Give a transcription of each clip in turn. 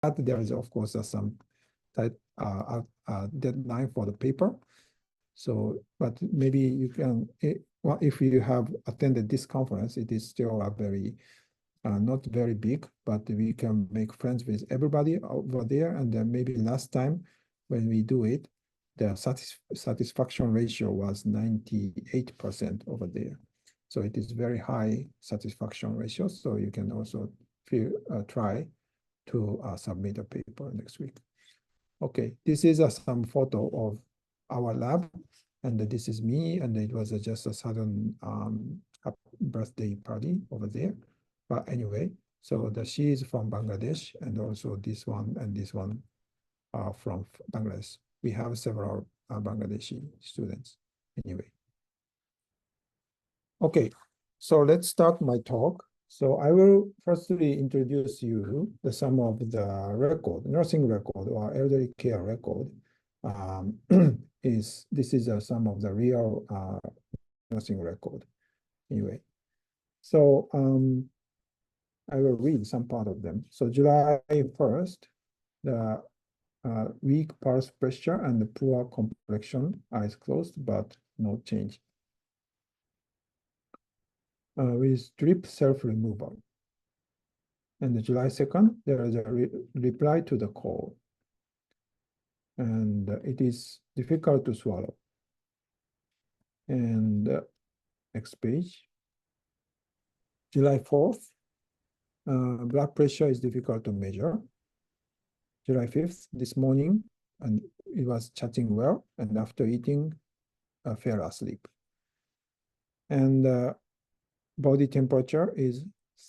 there is, of course, some deadline for the paper. So, but maybe you can, well, if you have attended this conference, it is still a very, not very big, but we can make friends with everybody over there. And then maybe last time when we do it, the satisfaction ratio was 98% over there. So it is very high satisfaction ratio. So you can also try to submit a paper next week. Okay, this is some photo of our lab, and this is me, and it was just a sudden birthday party over there. But anyway, so she is from Bangladesh, and also this one and this one are from Bangladesh. We have several Bangladeshi students anyway. Okay, so let's start my talk. So I will firstly introduce you some of the record, nursing record or elderly care record. This is some of the real nursing record. Anyway, so I will read some part of them. So July 1st, the weak pulse pressure and the poor complexion, eyes closed, but no change. With drip self-removal. And July 2nd, there is a reply to the call. And it is difficult to swallow. And next page. July 4th, blood pressure is difficult to measure. July 5th, this morning, and it was chatting well, and after eating, fell asleep. And body temperature is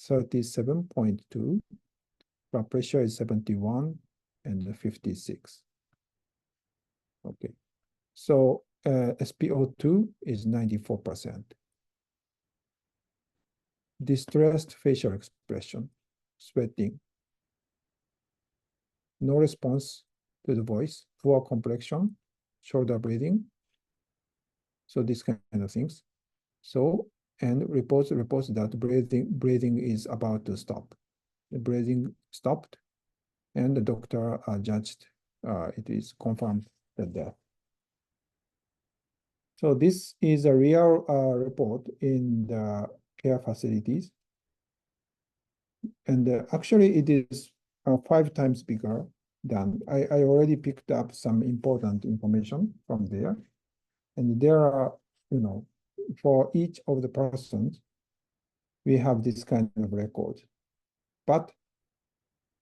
37.2, blood pressure is 71 and 56. Okay, so SpO2 is 94%. Distressed facial expression, sweating. No response to the voice, poor complexion, shoulder breathing. So these kind of things. So, and reports that breathing is about to stop. The breathing stopped, and the doctor judged it is confirmed the death. So this is a real report in the care facilities. And actually it is 5 times bigger than, I already picked up some important information from there. And there are, for each of the persons, we have this kind of record. But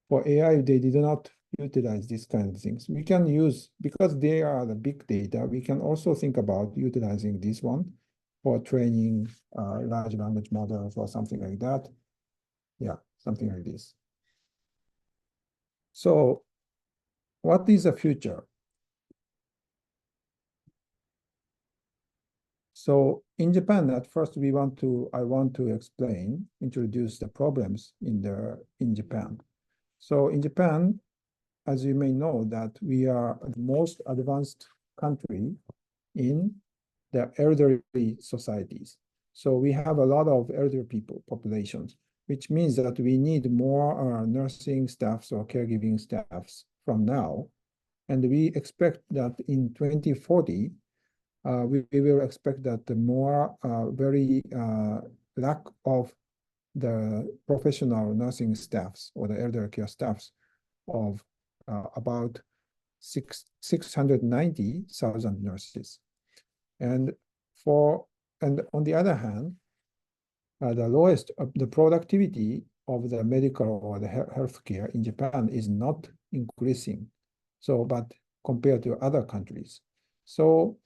for AI, they did not utilize this kind of things. We can use, because they are the big data, we can also think about utilizing this one for training large language models or something like that. Yeah, something like this. So what is the future? So in Japan, at first I want to introduce the problems in Japan. So in Japan, as you may know, that we are the most advanced country in the elderly societies. So we have a lot of elderly people populations, which means that we need more nursing staffs or caregiving staffs from now. And we expect that in 2040, we will expect that the more very lack of the professional nursing staffs or the elder care staffs of about 690,000 nurses. And on the other hand, the lowest the productivity of the medical or the healthcare in Japan is not increasing. So, but compared to other countries. So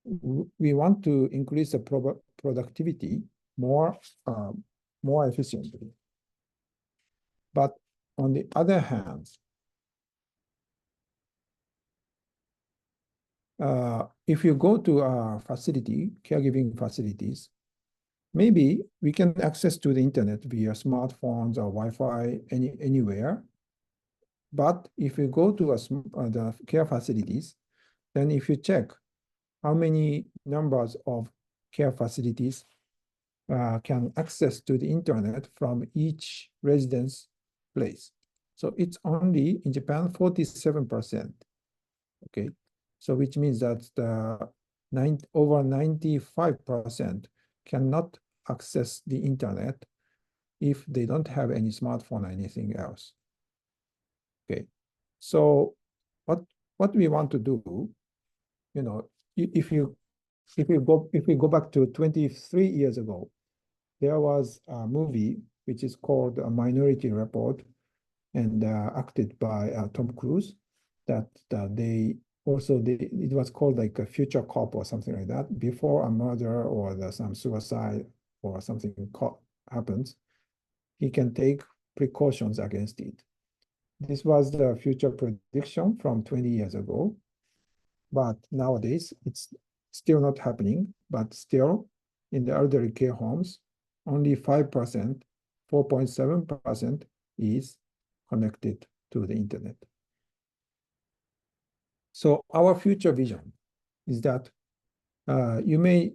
we want to increase the productivity more efficiently. But on the other hand, if you go to our caregiving facilities, maybe we can access to the internet via smartphones or Wi-Fi anywhere. But if you go to the care facilities, then if you check how many numbers of care facilities can access to the internet from each residence place. So it's only in Japan 47%. Okay, so which means that over 95% cannot access the internet if they don't have any smartphone or anything else. Okay, so what we want to do, you know, if we go back to 23 years ago, there was a movie which is called a Minority Report and acted by Tom Cruise. That it was called like a future cop or something like that. Before a murder or some suicide or something happens, he can take precautions against it. This was the future prediction from 20 years ago, but nowadays it's still not happening. But still, in the elderly care homes, only 5%, 4.7% is connected to the internet. So our future vision is that you may,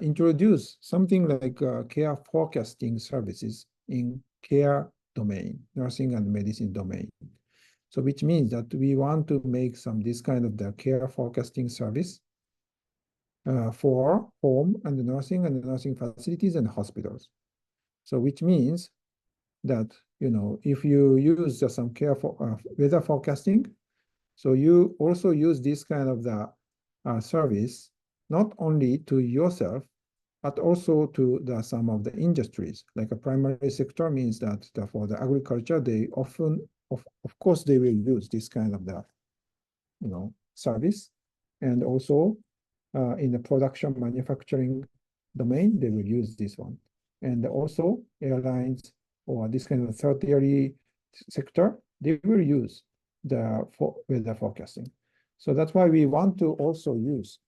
introduce something like care forecasting services in care domain, nursing and medicine domain. So which means that we want to make this kind of the care forecasting service for home and nursing facilities and hospitals. So which means that, if you use some care for weather forecasting, so you also use this kind of the service, not only to yourself, but also to some of the industries. Like a primary sector means that for the agriculture, they often, of course, they will use this kind of the, service. And also in the production manufacturing domain, they will use this one. And also airlines or this kind of tertiary sector, they will use the weather forecasting. So that's why we want to also use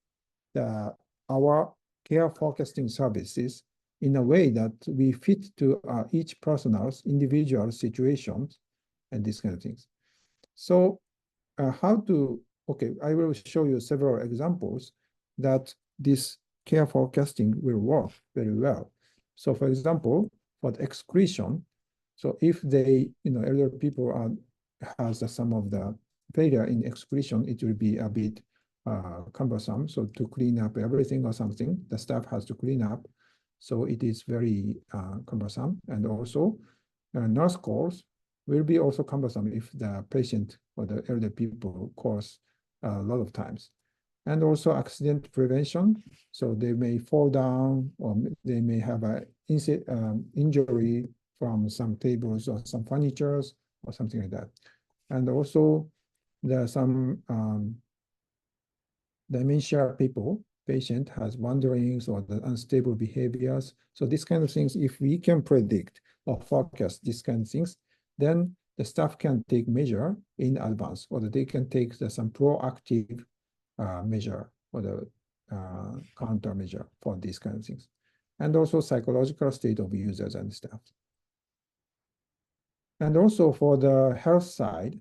our care forecasting services in a way that we fit to each person's individual situations and these kind of things. So I will show you several examples that this care forecasting will work very well. So for example, for the excretion, so if elder people has some of the failure in excretion, it will be a bit cumbersome. So to clean up everything or something, the staff has to clean up. So it is very cumbersome. And also nurse calls will be also cumbersome if the patient or the elder people calls a lot of times. And also accident prevention. So they may fall down or they may have an injury from some tables or some furnitures or something like that. And also there are some dementia patient has wanderings or the unstable behaviors. So these kind of things, if we can predict or forecast these kind of things, then the staff can take measure in advance, or they can take some proactive measure or the countermeasure for these kind of things. And also psychological state of users and staff. And also for the health side,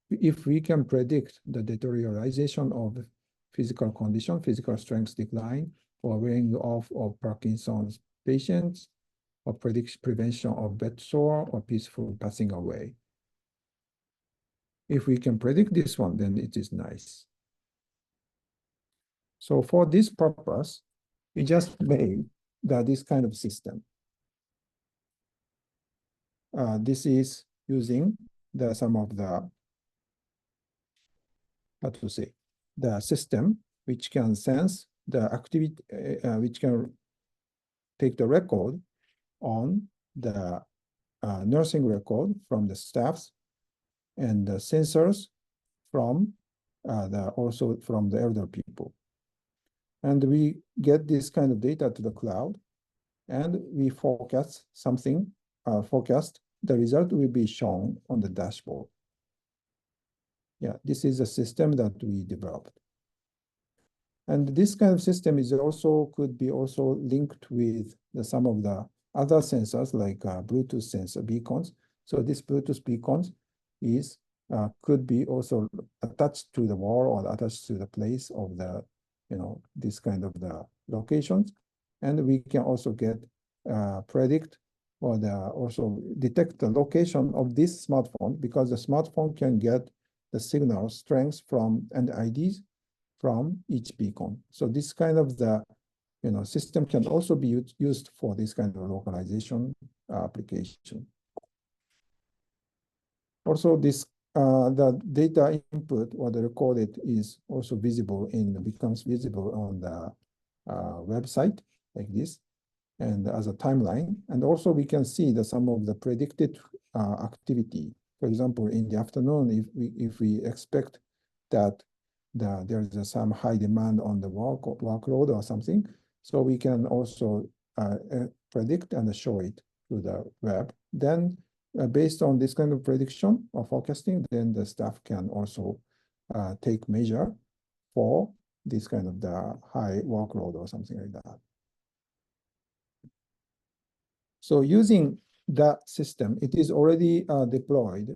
if we can predict the deterioration of physical condition, physical strength decline, or wearing off of Parkinson's patients, or prevention of bed sore or peaceful passing away. If we can predict this one, then it is nice. So for this purpose, we just made this kind of system. This is using some of the, the system which can sense the activity, which can take the record on the nursing record from the staffs and the sensors from also from the elder people. And we get this kind of data to the cloud, and we forecast something, the result will be shown on the dashboard. Yeah, this is a system that we developed. And this kind of system could be also linked with some of the other sensors like Bluetooth sensor beacons. So this Bluetooth beacons could be also attached to the wall or attached to the place of the, this kind of the locations. And we can also predict or also detect the location of this smartphone, because the smartphone can get the signal strength from and IDs from each beacon. So this kind of the system can also be used for this kind of localization application. Also, this the data input or the recorded is also becomes visible on the website like this, and as a timeline. And also we can see some of the predicted activity. For example, in the afternoon, if we expect that there is some high demand on the workload or something, so we can also predict and show it to the web. Then based on this kind of prediction or forecasting, then the staff can also take measure for this kind of the high workload or something like that. So using that system, it is already deployed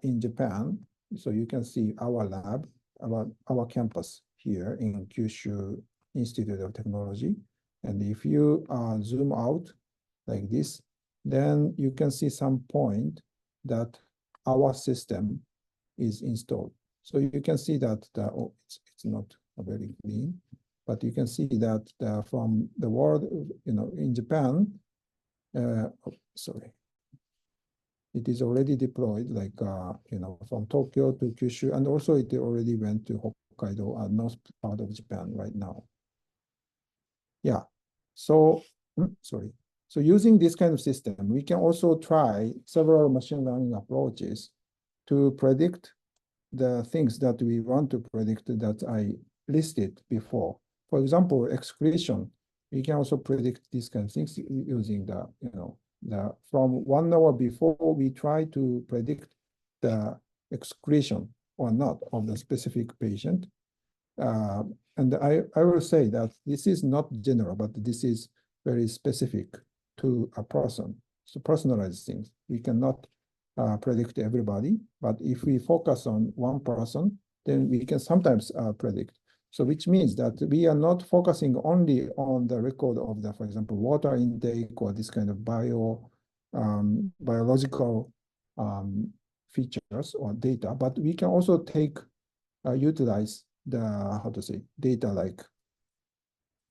in Japan. So you can see our lab, our campus here in Kyushu Institute of Technology. And if you zoom out like this, then you can see some point that our system is installed. So you can see that it's not very clean, but you can see that from the world, in Japan, sorry, it is already deployed, like from Tokyo to Kyushu, and also it already went to Hokkaido, north part of Japan right now. Yeah. So sorry. So using this kind of system, we can also try several machine learning approaches to predict the things that we want to predict that I listed before. For example, excretion. We can also predict these kind of things using from 1 hour before we try to predict the excretion or not of the specific patient. And I will say that this is not general, but this is very specific to a person. So personalized things. We cannot predict everybody, but if we focus on one person, then we can sometimes predict. So which means that we are not focusing only on the record of the, for example, water intake or this kind of biological features or data, but we can also utilize the, data like,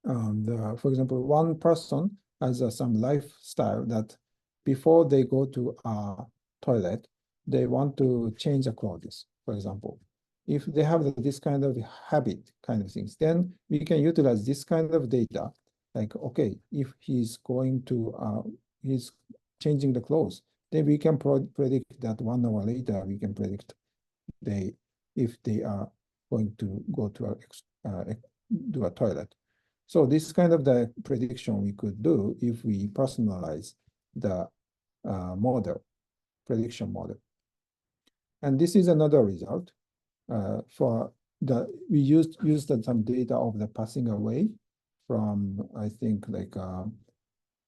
for example, one person has some lifestyle that before they go to a toilet, they want to change the clothes, for example. If they have this kind of habit kind of things, then we can utilize this kind of data. Like, okay, if he's he's changing the clothes, then we can predict that 1 hour later, we can predict if they are going to go to do a toilet. So this kind of the prediction we could do if we personalize the prediction model. And this is another result. We used some data of the passing away from, I think, like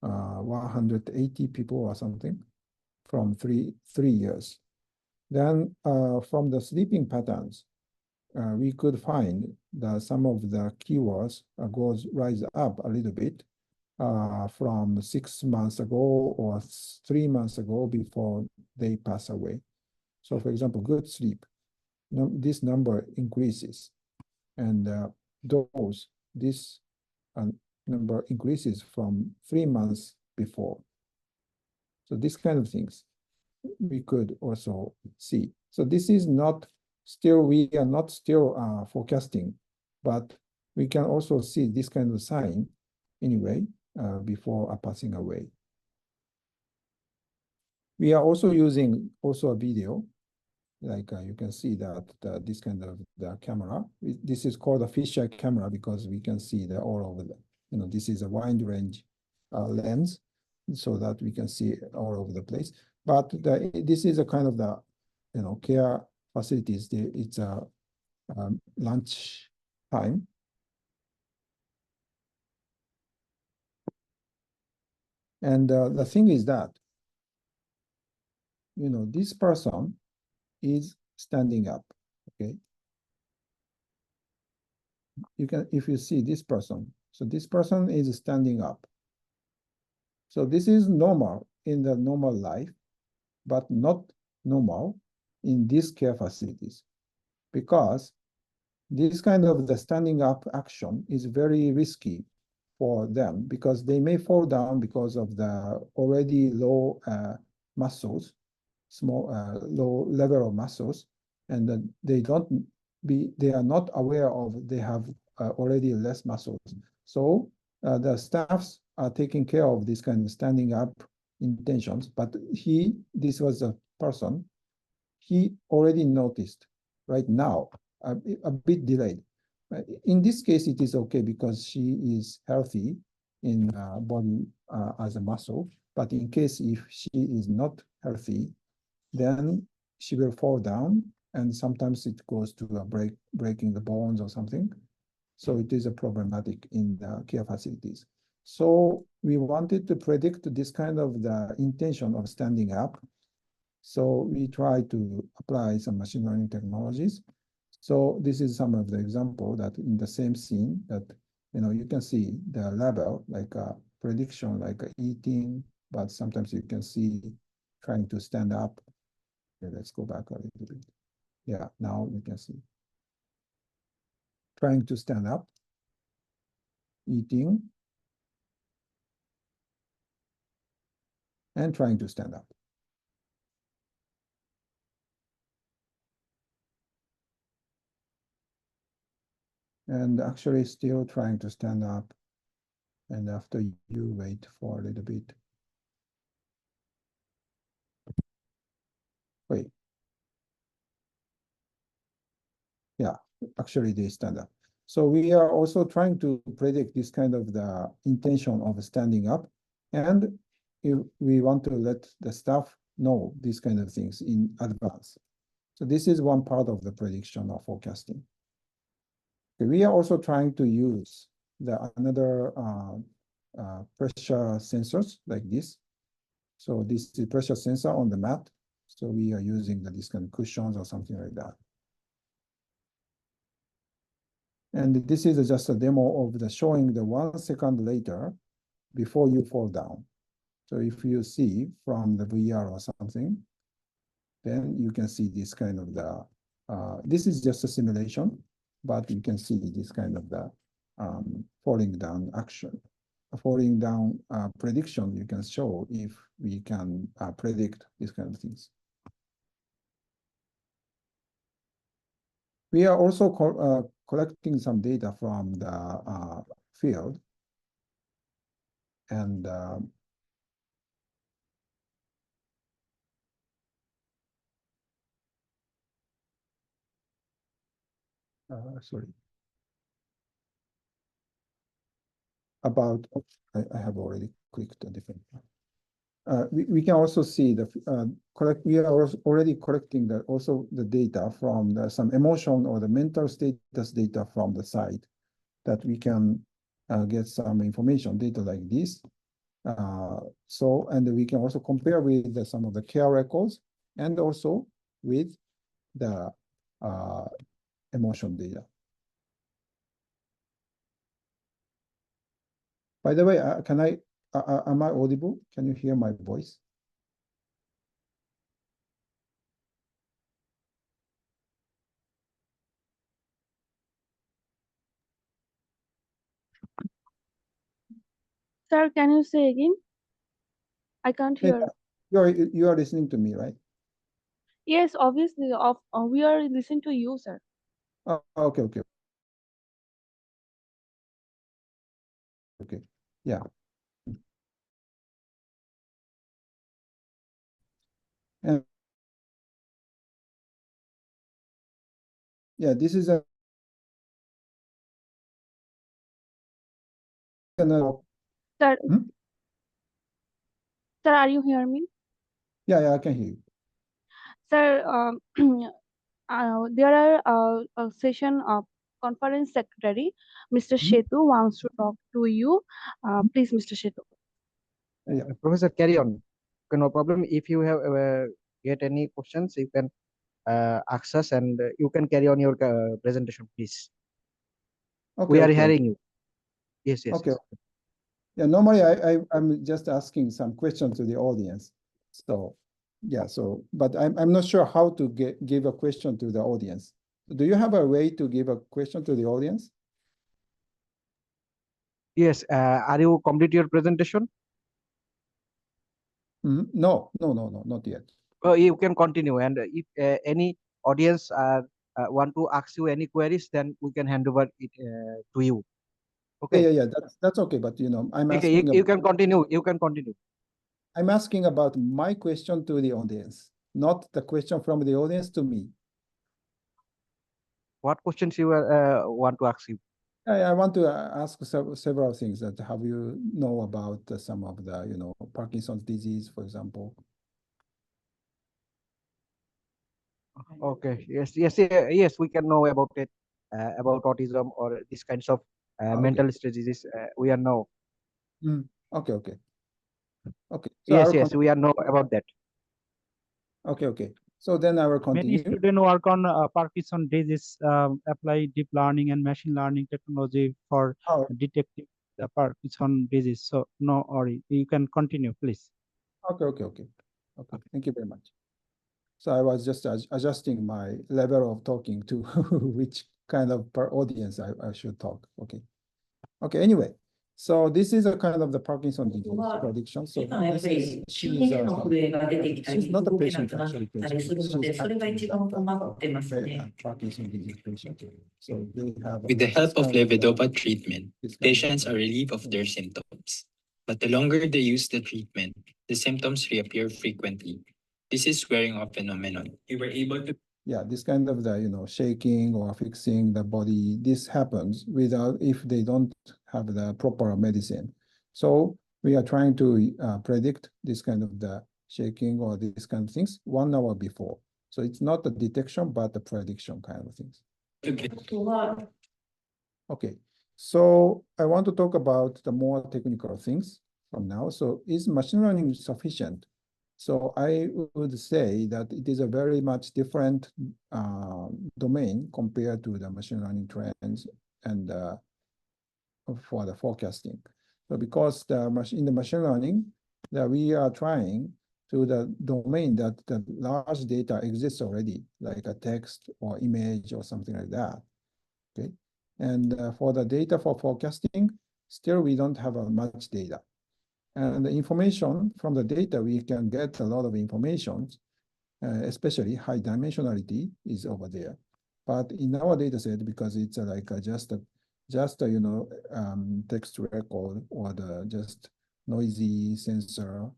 180 people or something from three years. Then from the sleeping patterns, we could find that some of the keywords rise up a little bit from 6 months ago or 3 months ago before they pass away. So for example, good sleep, this number increases, and this number increases from 3 months before. So this kind of things we could also see. So this is not still, we are not still forecasting, but we can also see this kind of sign anyway before passing away. We are also using a video, like you can see that this kind of the camera. This is called a fisheye camera because we can see all over this is a wide range lens, so that we can see all over the place. But this is a kind of the care facilities. It's a lunch time. And the thing is that, this person is standing up, okay? If you see this person, so this person is standing up. So this is normal in the normal life, but not normal in these care facilities, because this kind of the standing up action is very risky for them, because they may fall down because of the already low muscles, low level of muscles, and they are not aware of they have already less muscles. So the staffs are taking care of this kind of standing up intentions, but this was a person, he already noticed right now, a bit delayed. In this case, it is okay because she is healthy in body as a muscle. But in case if she is not healthy, then she will fall down, and sometimes it goes to a breaking the bones or something. So it is a problematic in the care facilities. So we wanted to predict this kind of the intention of standing up. So we try to apply some machine learning technologies. So this is some of the example that in the same scene that, you can see the level, like a prediction, like eating, but sometimes you can see trying to stand up. Okay, let's go back a little bit. Yeah, now you can see. Trying to stand up, eating, and trying to stand up. And actually still trying to stand up. And after you wait for a little bit. Wait. Yeah, actually they stand up. So we are also trying to predict this kind of the intention of standing up. And if we want to let the staff know these kind of things in advance. So this is one part of the prediction or forecasting. We are also trying to use another pressure sensors like this. So this is pressure sensor on the mat. So we are using this kind of cushions or something like that. And this is just a demo of showing the 1 second later before you fall down. So if you see from the VR or something, then you can see this kind of this is just a simulation, but you can see this kind of falling down action. A falling down prediction you can show if we can predict these kind of things. We are also collecting some data from the field. And sorry. About, I have already clicked a different one. We can also see we are already collecting also the data from some emotion or the mental status data from the site that we can get some information, data like this. And we can also compare with some of the care records and also with the emotion data. By the way, am I audible? Can you hear my voice? Sir, can you say again? I can't hear. You are listening to me, right? Yes, obviously. We are listening to you, sir. Okay. Yeah. And yeah, this is Sir, sir, are you hearing me? Yeah, I can hear you. Sir, there are a session of conference secretary, Mr. Shetu wants to talk to you. Please, Mr. Shetu. Yeah, Professor, carry on. Okay, no problem. If you have get any questions, you can ask us, and you can carry on your presentation, please. Okay, we are hearing you. Yes. Okay. Yeah, normally I'm just asking some questions to the audience. So yeah, so but I'm not sure how to give a question to the audience. Do you have a way to give a question to the audience? Yes. Are you complete your presentation? No, not yet. You can continue. And if any audience want to ask you any queries, then we can hand over it to you. Okay. Yeah, that's okay. But I'm Okay, asking you can continue. You can continue. I'm asking about my question to the audience, not the question from the audience to me. What questions you want to ask you? I want to ask several things that have you know about some of the, Parkinson's disease, for example. Okay. Yes. We can know about it, about autism or these kinds of Okay. mental stress disease. We are know. Okay. So Yes. We are know about that. Okay. So then I will Many continue. students work on Parkinson disease, apply deep learning and machine learning technology for Oh, detecting the Parkinson disease. So no worry, you can continue, please. okay. Thank you very much. So I was just adjusting my level of talking to which kind of audience I should talk. Okay, anyway. So this is a kind of the Parkinson disease prediction. So this is, she's not a patient actually. Parkinson disease patient. So they have. With the help of levodopa treatment, patients are relieved of their symptoms. But the longer they use the treatment, the symptoms reappear frequently. This is wearing off phenomenon. We were able to. Yeah, this kind of the shaking or fixing the body, this happens without if they don't have the proper medicine. So we are trying to predict this kind of the shaking or these kind of things 1 hour before. So it's not the detection, but the prediction kind of things. Okay, so I want to talk about the more technical things from now. So is machine learning sufficient? So I would say that it is a very much different domain compared to the machine learning trends and for the forecasting. So because in the machine learning, that we are trying to the domain that the large data exists already, like a text or image or something like that. Okay, and for the data for forecasting, still we don't have much data. And the information from the data, we can get a lot of information, especially high dimensionality is over there. But in our data set, because it's like just a text record or the just noisy sensor,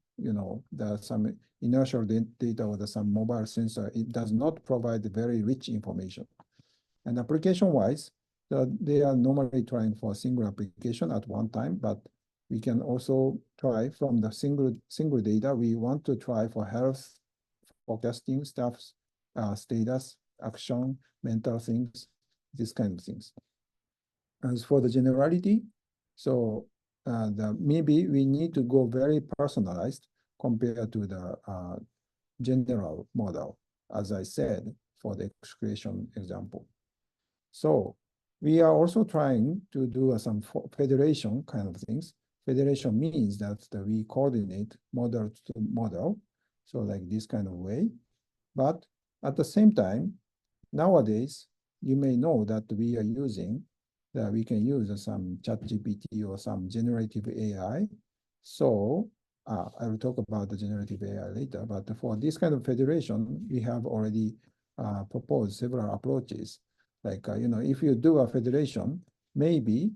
there's some inertial data or some mobile sensor, it does not provide very rich information. And application-wise, they are normally trying for a single application at one time, but we can also try from the single data. We want to try for health forecasting stuff, status, action, mental things, these kind of things. As for the generality, so maybe we need to go very personalized compared to the general model, as I said, for the excretion example. So we are also trying to do some federation kind of things. Federation means that we coordinate model to model, so like this kind of way. But at the same time, nowadays, you may know that we are using, that we can use some ChatGPT or some generative AI. So I will talk about the generative AI later, but for this kind of federation, we have already proposed several approaches. Like, if you do a federation, maybe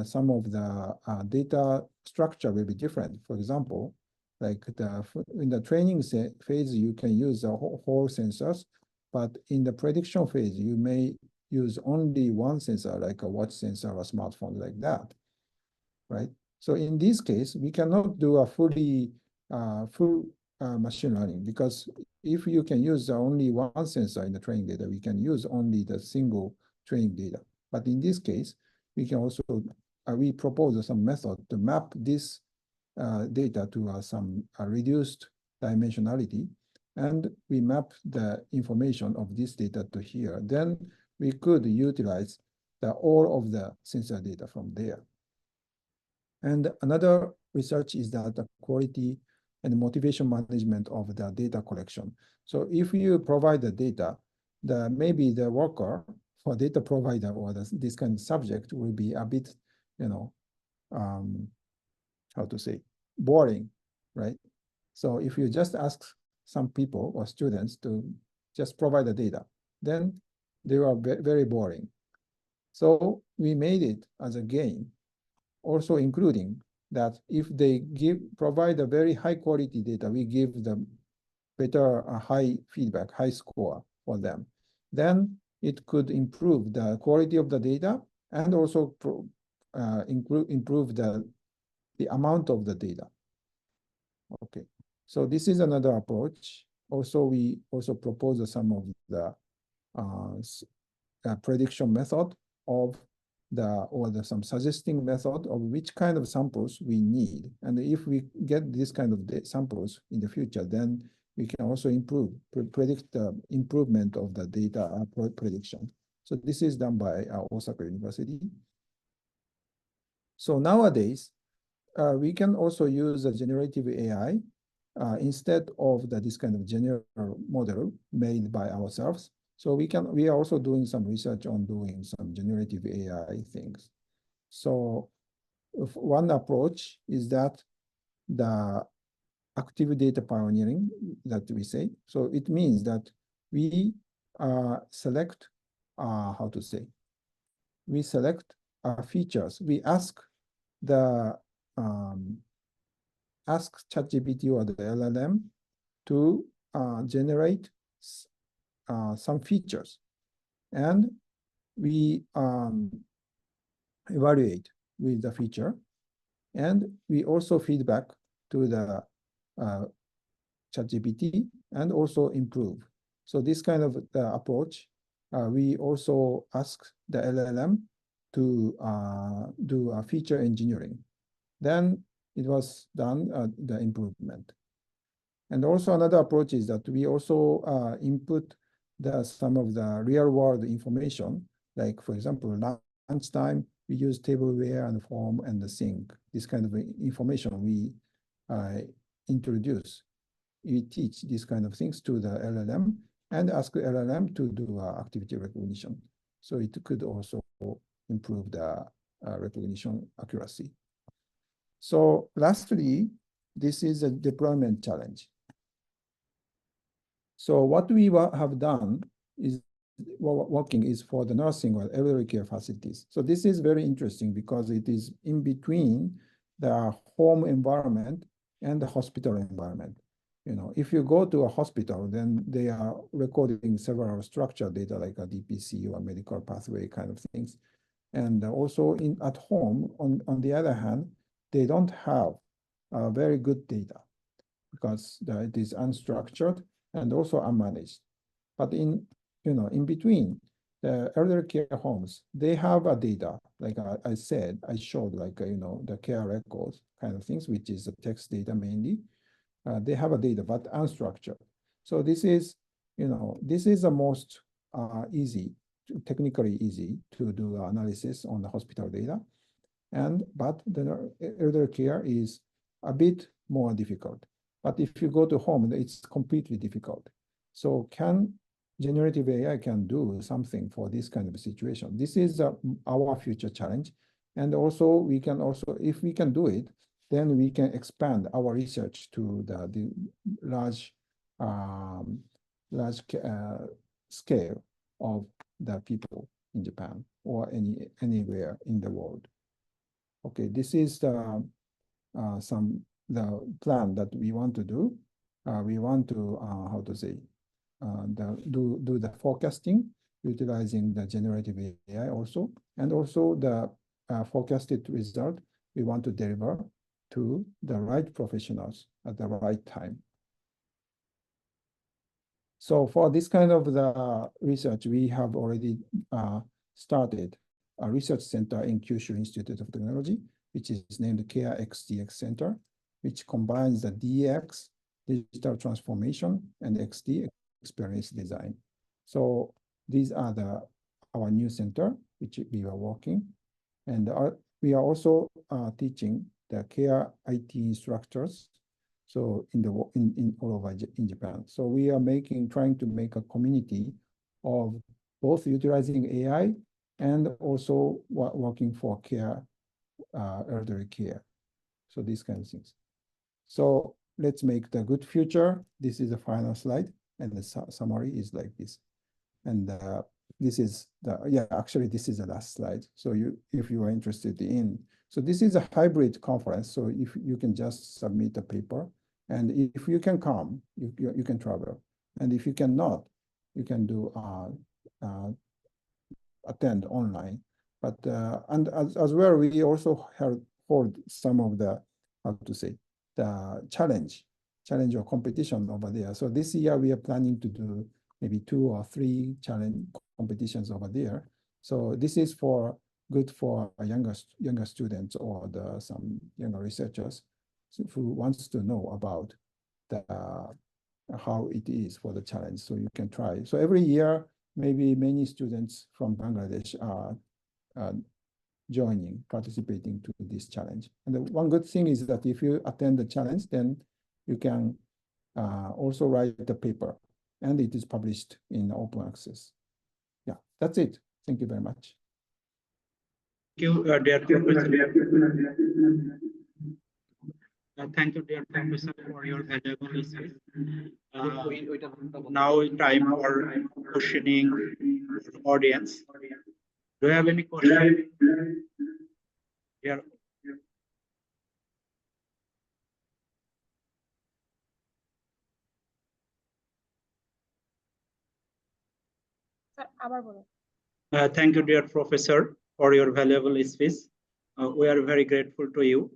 some of the data structure will be different. For example, like in the training phase, you can use the whole sensors, but in the prediction phase, you may use only one sensor, like a watch sensor or a smartphone like that, right? So in this case, we cannot do a full machine learning, because if you can use only one sensor in the training data, we can use only the single training data. But in this case, we can also, we propose some method to map this data to some reduced dimensionality, and we map the information of this data to here. Then we could utilize all of the sensor data from there. And another research is that the quality and motivation management of the data collection. So if you provide the data, maybe the worker for data provider or this kind of subject will be a bit, how to say, boring, right? So if you just ask some people or students to just provide the data, then they are very boring. So we made it as a game, also including that if they provide a very high quality data, we give them better high feedback, high score for them. Then it could improve the quality of the data and also improve the amount of the data. Okay, so this is another approach. Also, we also propose some of the prediction method of some suggesting method of which kind of samples we need. And if we get this kind of samples in the future, then we can also predict the improvement of the data prediction. So this is done by Osaka University. So nowadays, we can also use a generative AI instead of this kind of general model made by ourselves. So we are also doing some research on doing some generative AI things. So one approach is that the active data pioneering that we say. So it means that we select, how to say, we select features. We ask ChatGPT or the LLM to generate some features, and we evaluate with the feature, and we also feedback to the ChatGPT and also improve. So this kind of approach, we also ask the LLM to do a feature engineering. Then it was done, the improvement. And also another approach is that we also input some of the real world information, like for example, lunchtime, we use tableware and form and the sink. This kind of information we introduce. We teach these kind of things to the LLM and ask the LLM to do activity recognition. So it could also improve the recognition accuracy. So lastly, this is a deployment challenge. So what we have done is working is for the nursing or elderly care facilities. So this is very interesting because it is in between the home environment and the hospital environment. If you go to a hospital, then they are recording several structured data like a DPC or medical pathway kind of things. And also at home, on the other hand, they don't have very good data because it is unstructured and also unmanaged. But in between, the elderly care homes, they have a data, like I said, I showed like, the care records kind of things, which is the text data mainly. They have a data, but unstructured. So this is the most technically easy to do analysis on the hospital data. But the elder care is a bit more difficult. But if you go to home, it's completely difficult. So generative AI can do something for this kind of situation. This is our future challenge. And also, if we can do it, then we can expand our research to the large scale of the people in Japan or anywhere in the world. Okay, this is the plan that we want to do. We want to how to say do the forecasting utilizing the generative AI also, and also the forecasted result we want to deliver to the right professionals at the right time. So for this kind of the research, we have already started a research center in Kyushu Institute of Technology, which is named CARE XDX Center, which combines the DX, digital transformation, and XD, experience design. So these are our new center, which we are working. And we are also teaching the care IT structures. So in all over in Japan. So we are trying to make a community of both utilizing AI and also working for care, elderly care. So these kind of things. So let's make the good future. This is the final slide, and the summary is like this. And this is actually this is the last slide. So if you are interested in, so this is a hybrid conference. So if you can just submit a paper, and if you can come, you can travel, and if you cannot, you can do attend online. But and as well, we also hold some of the, how to say, the challenge or competition over there. So this year we are planning to do maybe 2 or 3 challenge competitions over there. So this is good for younger students or some younger researchers who wants to know about how it is for the challenge. So you can try. So every year, maybe many students from Bangladesh are participating to this challenge. And the one good thing is that if you attend the challenge, then you can also write the paper, and it is published in open access. Yeah, that's it. Thank you very much. Thank you, dear Professor. Thank you, dear Professor, for your valuable speech. Now time for questioning the audience. Do you have any question? Yeah. Thank you, dear Professor, for your valuable speech. We are very grateful to you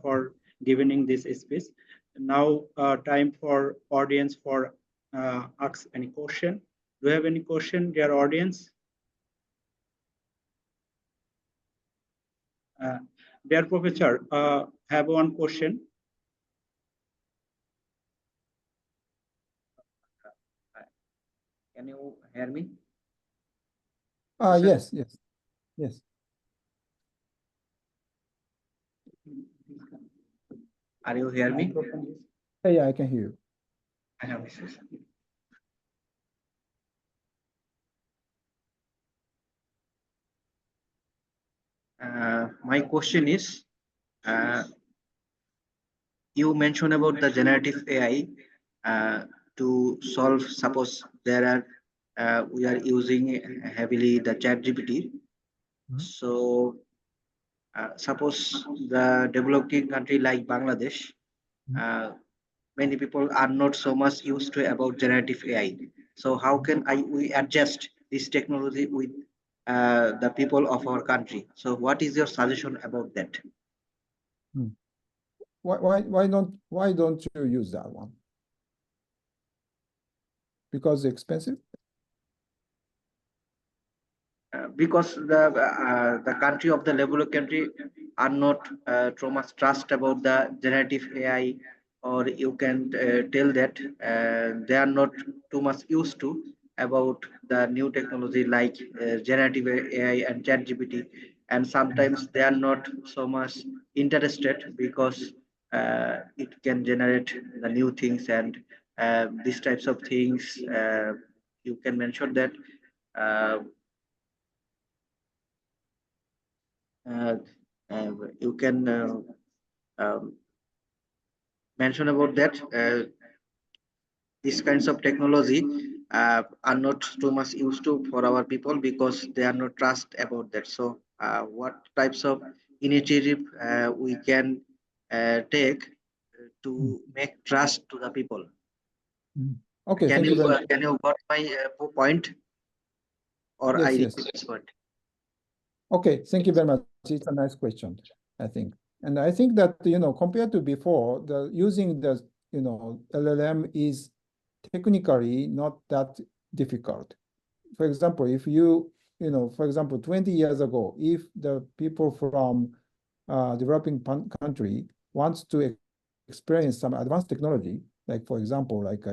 for giving this speech. Now, time for audience for ask any question. Do you have any question, dear audience? Dear Professor, have one question. Can you hear me? Yes. Are you hear me? Yeah, I can hear you. I have this. My question is, you mentioned about the generative AI to solve, suppose there are, we are using heavily the ChatGPT. So suppose the developing country like Bangladesh, many people are not so much used to about generative AI. So how can we adjust this technology with the people of our country? So what is your suggestion about that? Why don't you use that one? Because it's expensive? Because the country of the developed country are not too much trust about the generative AI, or you can tell that they are not too much used to about the new technology like generative AI and ChatGPT, and sometimes they are not so much interested because it can generate the new things and these types of things. You can mention that. Uh, you can um, mention about that. These kinds of technology are not too much used to for our people because they are not trust about that. So what types of initiative we can take to make trust to the people? Okay, Can thank you very much. can you got my point, or Yes, I yes. expert? Okay, thank you very much. It's a nice question, I think. And I think that, compared to before, using the, LLM is technically not that difficult. For example, if for example, 20 years ago, if the people from developing country wants to experience some advanced technology, like for example, like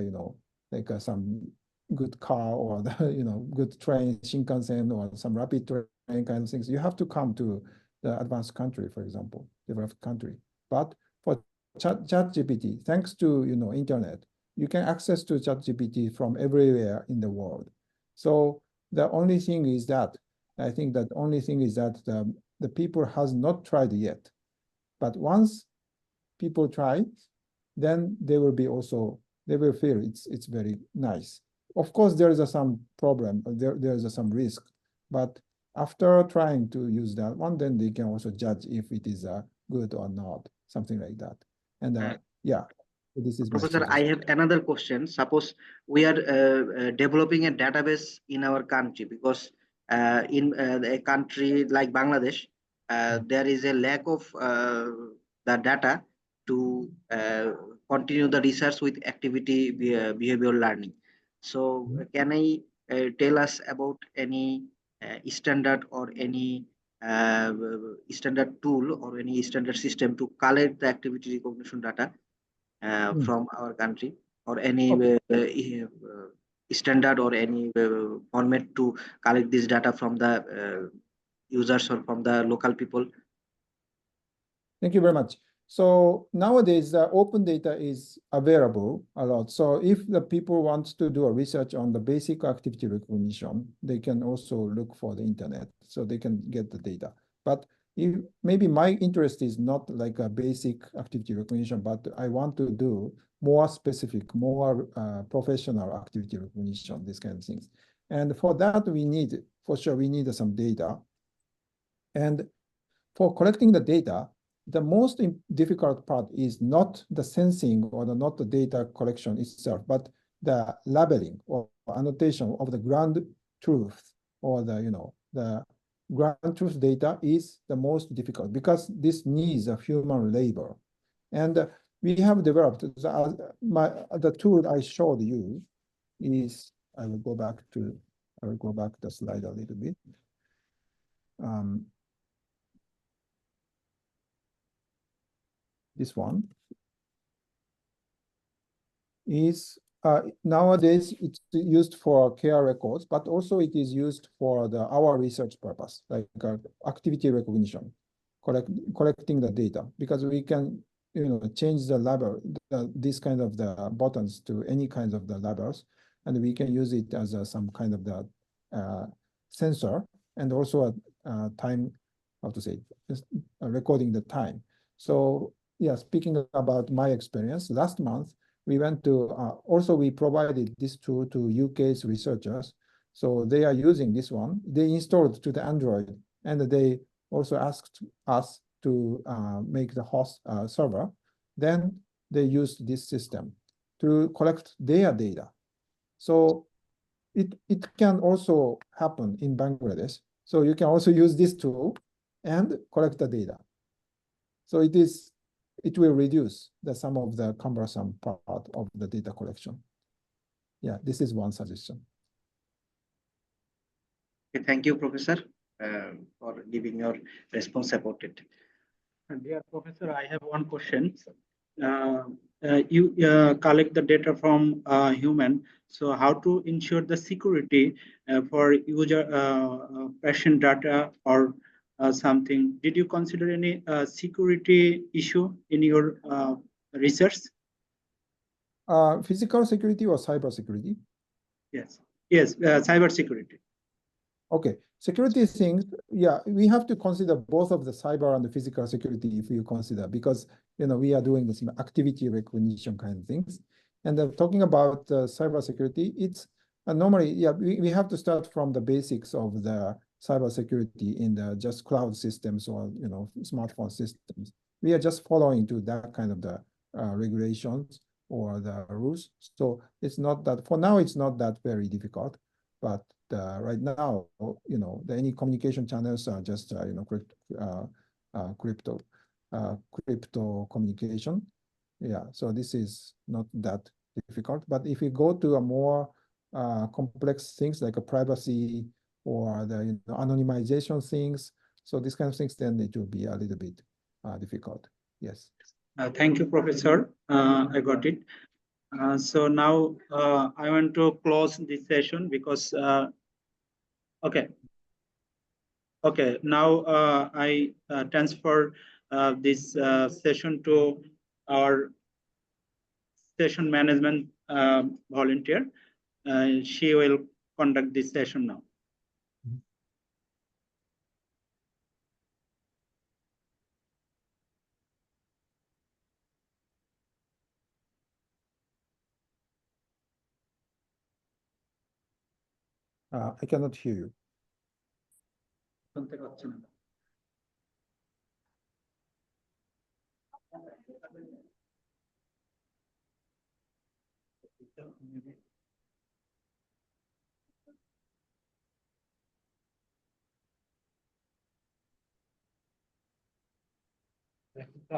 some good car or good train, Shinkansen, or some rapid train kind of things, you have to come to the advanced country, for example, developed country. But for ChatGPT, thanks to internet, you can access to ChatGPT from everywhere in the world. So the only thing is that I think that only thing is that the people has not tried yet. But once people try, then they will feel it's very nice. Of course, there is some problem, there is some risk, but after trying to use that one, then they can also judge if it is good or not, something like that. And yeah, this is my Professor, I suggestion. have another question. Suppose we are developing a database in our country, because in a country like Bangladesh, there is a lack of the data to continue the research with activity behavioral learning. So, can I tell us about any standard or any uh, standard tool or any standard system to collect the activity recognition data from our country, or any Okay. standard or any format to collect this data from the users or from the local people? Thank you very much. So nowadays, open data is available a lot. So if the people want to do a research on the basic activity recognition, they can also look for the internet, so they can get the data. But if maybe my interest is not like a basic activity recognition, but I want to do more specific, more professional activity recognition, these kind of things. And for that, for sure, we need some data. And for collecting the data, the most difficult part is not the sensing or not the data collection itself, but the labeling or annotation of the ground truth, or the ground truth data is the most difficult, because this needs a human labor. And we have developed the tool I showed you is, I will go back the slide a little bit. This one is nowadays it's used for care records, but also it is used for our research purpose, like activity recognition, collecting the data, because we can change the label, this kind of the buttons to any kinds of the labels, and we can use it as some kind of the sensor, and also a time, how to say, recording the time. So yeah, speaking about my experience, last month, we went to, also we provided this tool to UK's researchers. So they are using this one. They installed to the Android, and they also asked us to make the host server. Then they used this system to collect their data. So it can also happen in Bangladesh. So you can also use this tool and collect the data. So it will reduce some of the cumbersome part of the data collection. Yeah, this is one suggestion. Okay, thank you, Professor, for giving your response about it. Dear Professor, I have one question. You collect the data from human, so how to ensure the security for user patient data or something? Did you consider any security issue in your research? Physical security or cyber security? Yes, cyber security. Okay, security things, yeah, we have to consider both of the cyber and the physical security if you consider, because we are doing this activity recognition kind of things. And talking about cyber security, it's normally, yeah, we have to start from the basics of the cyber security in the just cloud systems or smartphone systems. We are just following to that kind of the regulations or the rules. So it's not that, for now, it's not that very difficult, but right now, any communication channels are just crypto communication. Yeah, so this is not that difficult. But if you go to a more complex things like a privacy or the anonymization things, so these kind of things, then it will be a little bit difficult. Yes. Thank you, Professor. I got it. So now I want to close this session because, okay. Okay, now I transfer this session to our session management volunteer. She will conduct this session now. I cannot hear you. শুনতে পাচ্ছি না।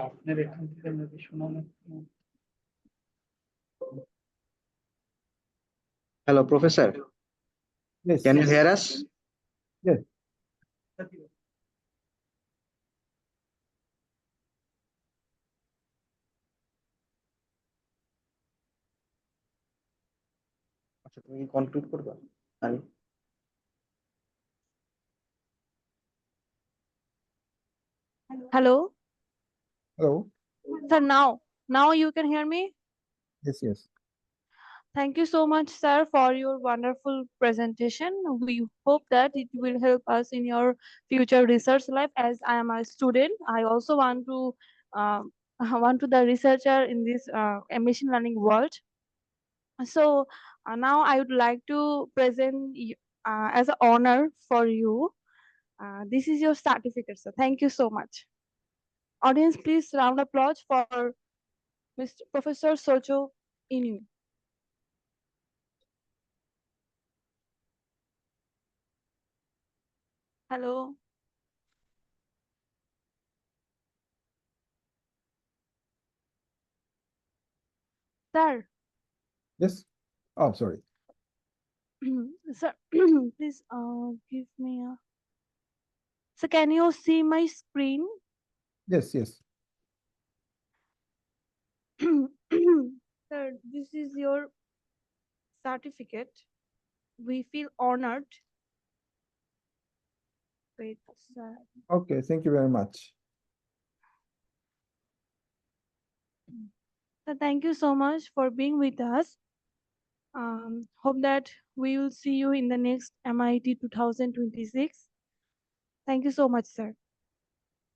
আপনার এখান থেকে যদি শোনানো। Hello, Professor. Yes. Can you hear us? Yes. আচ্ছা, তুমি কনক্লুড করবা? Hello, Hello. sir. Now you can hear me. Yes, yes. Thank you so much, sir, for your wonderful presentation. We hope that it will help us in your future research life. As I am a student, I also want to um, want to the researcher in this machine learning world. So now I would like to present as an honor for you. This is your certificate, sir. Thank you so much. Audience, please round applause for Mr. Professor Sojo Inu. Hello. Sir, Yes. Oh, sorry. sir, please give me a. So can you see my screen? Yes, yes. Sir, this is your certificate. We feel honored. Wait, sir. Okay, thank you very much. So thank you so much for being with us. Hope that we will see you in the next MIT 2026. Thank you so much, sir.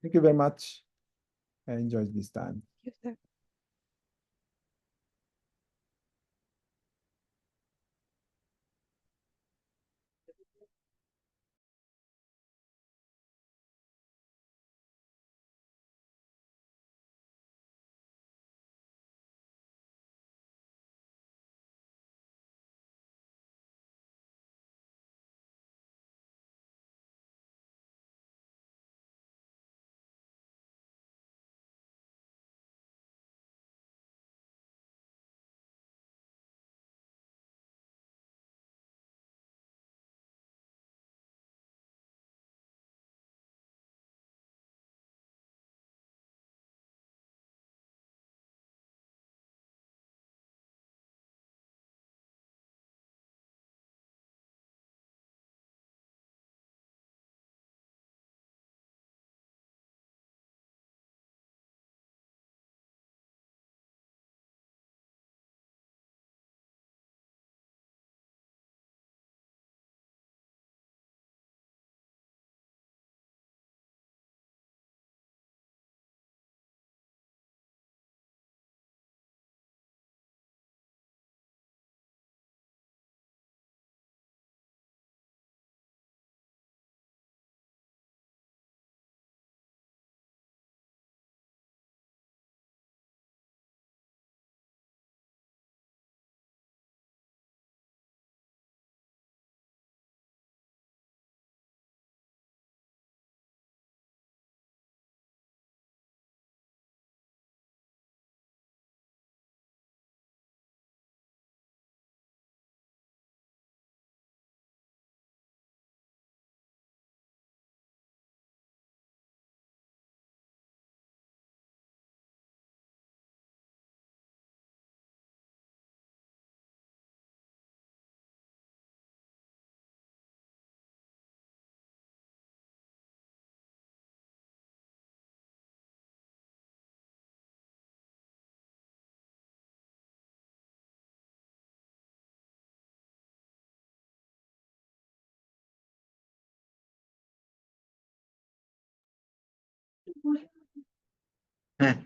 Thank you very much. I enjoyed this time. Thank you, sir. হ্যাঁ